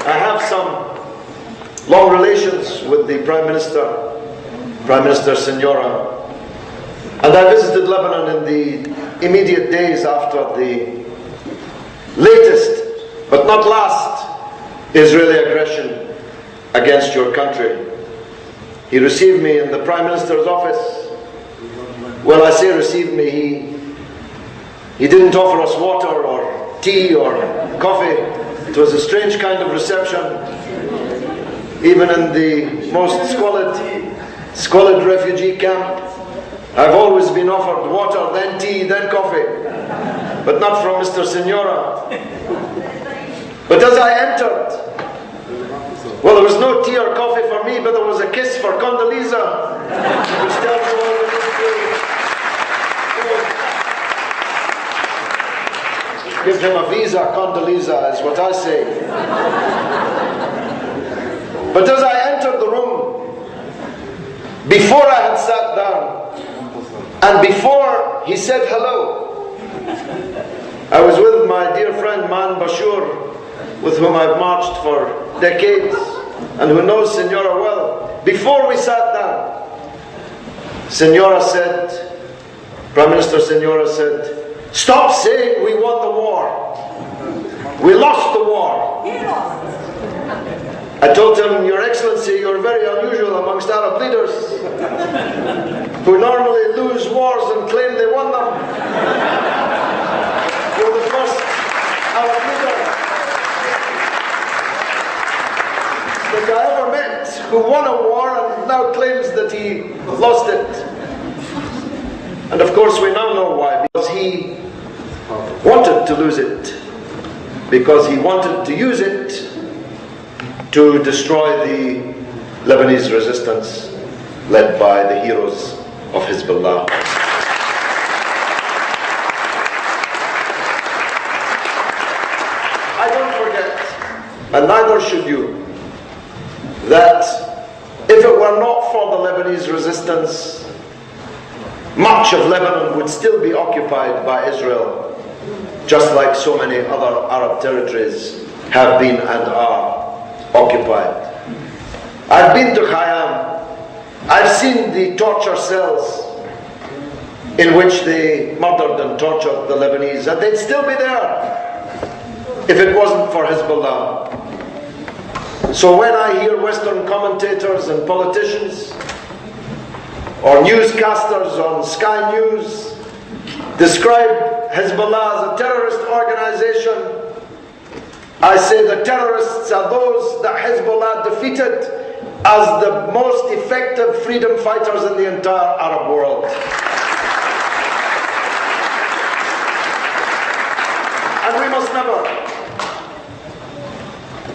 I have some long relations with the Prime Minister Senora, and I visited Lebanon in the immediate days after the latest, but not last, Israeli aggression against your country. He received me in the Prime Minister's office. Well, I say received me, he didn't offer us water or tea or coffee. It was a strange kind of reception. Even in the most squalid refugee camp, I've always been offered water, then tea, then coffee, but not from Mr. Senora. But as I entered, well, there was no tea or coffee for me, but there was a kiss for Condoleezza, which tells you all you need to give him a visa. Condoleezza is what I say. But as I entered the room, before I had sat down, and before he said hello, I was with my dear friend Man Bashur, with whom I've marched for decades and who knows Senora well. Before we sat down, Senora said, Prime Minister Senora said, "Stop saying we won the war. We lost the war." I told him, "Your Excellency, you're very unusual amongst Arab leaders who normally lose wars and claim they won them. You're the first Arab leader that I ever met who won a war and now claims that he lost it." And of course we now know why. Because he wanted to lose it. Because he wanted to use it to destroy the Lebanese resistance led by the heroes of Hezbollah. I don't forget, and neither should you, that if it were not for the Lebanese resistance, much of Lebanon would still be occupied by Israel, just like so many other Arab territories have been and are occupied. I've been to Khayyam. I've seen the torture cells in which they murdered and tortured the Lebanese, and they'd still be there if it wasn't for Hezbollah. So when I hear Western commentators and politicians or newscasters on Sky News describe Hezbollah as a terrorist organization, I say the terrorists are those that Hezbollah defeated as the most effective freedom fighters in the entire Arab world. And we must never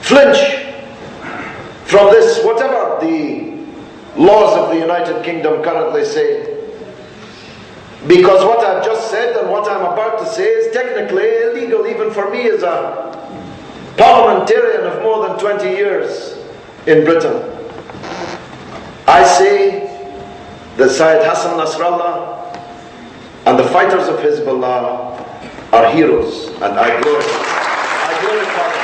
flinch from this, whatever the laws of the United Kingdom currently say. Because what I've just said and what I'm about to say is technically illegal, even for me as a parliamentarian of more than 20 years in Britain. I say that Syed Hassan Nasrallah and the fighters of Hezbollah are heroes, and I glorify them.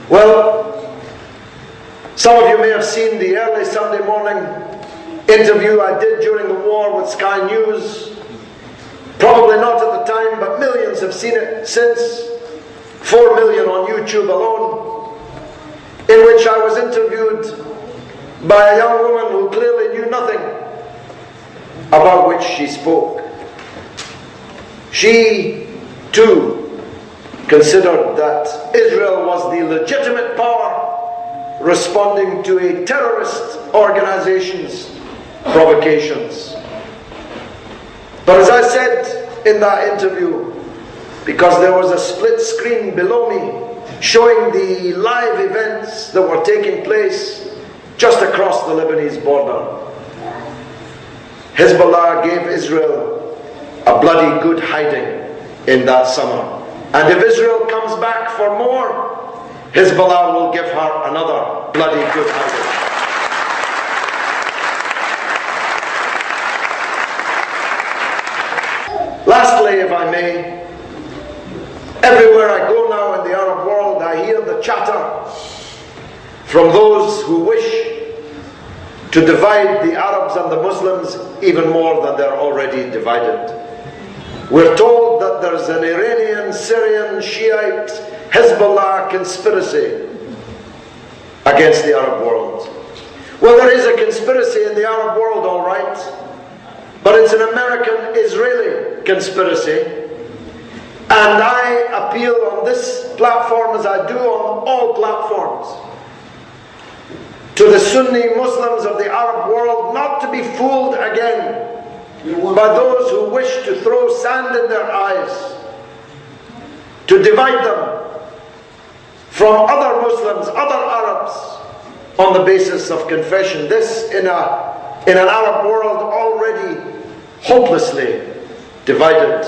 Well, some of you may have seen the early Sunday morning interview I did during the war with Sky News. Probably not at the time, but millions have seen it since. 4 million on YouTube alone, in which I was interviewed by a young woman who clearly knew nothing about which she spoke. She too considered that Israel was the legitimate power responding to a terrorist organization's provocations. But as I said in that interview, because there was a split screen below me showing the live events that were taking place just across the Lebanese border, Hezbollah gave Israel a bloody good hiding in that summer. And if Israel comes back for more, Hezbollah will give her another bloody good hiding. Lastly, if I may, Everywhere I go now in the Arab world, I hear the chatter from those who wish to divide the Arabs and the Muslims even more than they're already divided. We're told that there's an Iranian, Syrian, Shiite, Hezbollah conspiracy against the Arab world. Well, there is a conspiracy in the Arab world, all right, but it's an American-Israeli conspiracy. And I appeal on this platform, as I do on all platforms, to the Sunni Muslims of the Arab world not to be fooled again by those who wish to throw sand in their eyes, to divide them from other Muslims, other Arabs, on the basis of confession. This in an Arab world already hopelessly divided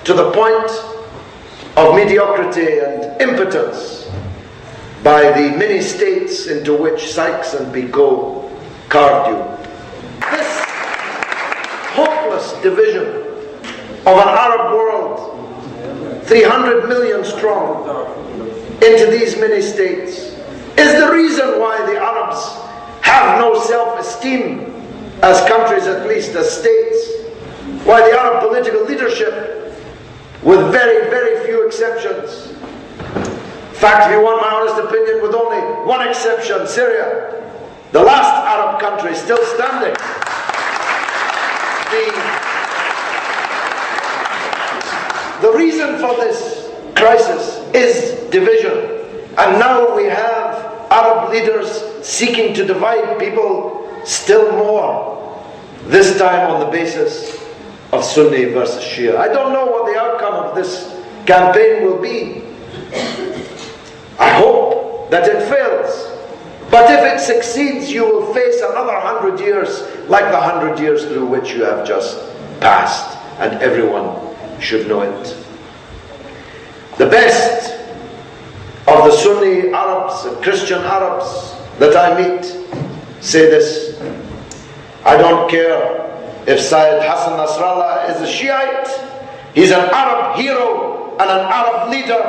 to the point of mediocrity and impotence by the many states into which Sykes and Picot carved you. This hopeless division of an Arab world, 300 million strong, into these many states, is the reason why the Arabs have no self-esteem as countries, at least as states, why the Arab political leadership, with very, very few exceptions, in fact, if you want my honest opinion, with only one exception, Syria, the last Arab country still standing, the reason for this crisis is division. And now we have Arab leaders seeking to divide people still more, this time on the basis of Sunni versus Shia. I don't know what the outcome of this campaign will be. I hope that it fails. But if it succeeds, you will face another 100 years like the 100 years through which you have just passed, and everyone should know it. The best of the Sunni Arabs and Christian Arabs that I meet say this: I don't care if Syed Hassan Nasrallah is a Shiite, he's an Arab hero and an Arab leader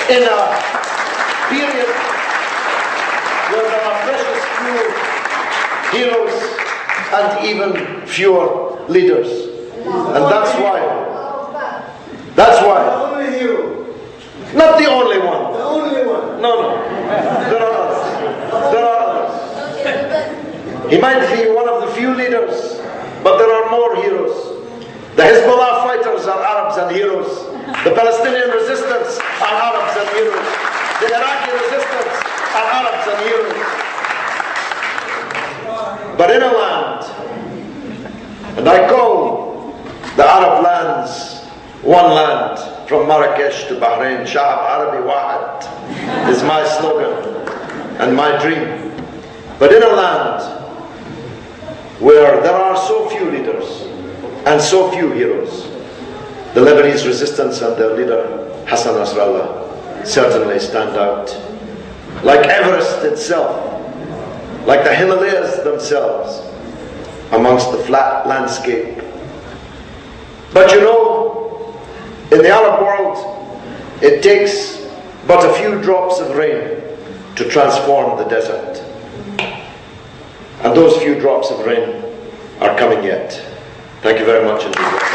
in a period where there are precious few heroes and even fewer leaders. And that's why. Not the only one. The only one. No. There are others. There are others. He might be one of the few leaders, but there are more heroes. The Hezbollah fighters are Arabs and heroes. The Palestinian resistance are Arabs and heroes. The Iraqi resistance are Arabs and heroes. But in a land, and I call the Arab lands one land, from Marrakesh to Bahrain, Sha'ab Arabi Wahad is my slogan and my dream. But in a land where there are so few leaders and so few heroes, the Lebanese resistance and their leader Hassan Nasrallah certainly stand out. Like Everest itself, like the Himalayas themselves, amongst the flat landscape. But you know, in the Arab world, it takes but a few drops of rain to transform the desert. And those few drops of rain are coming yet. Thank you very much indeed.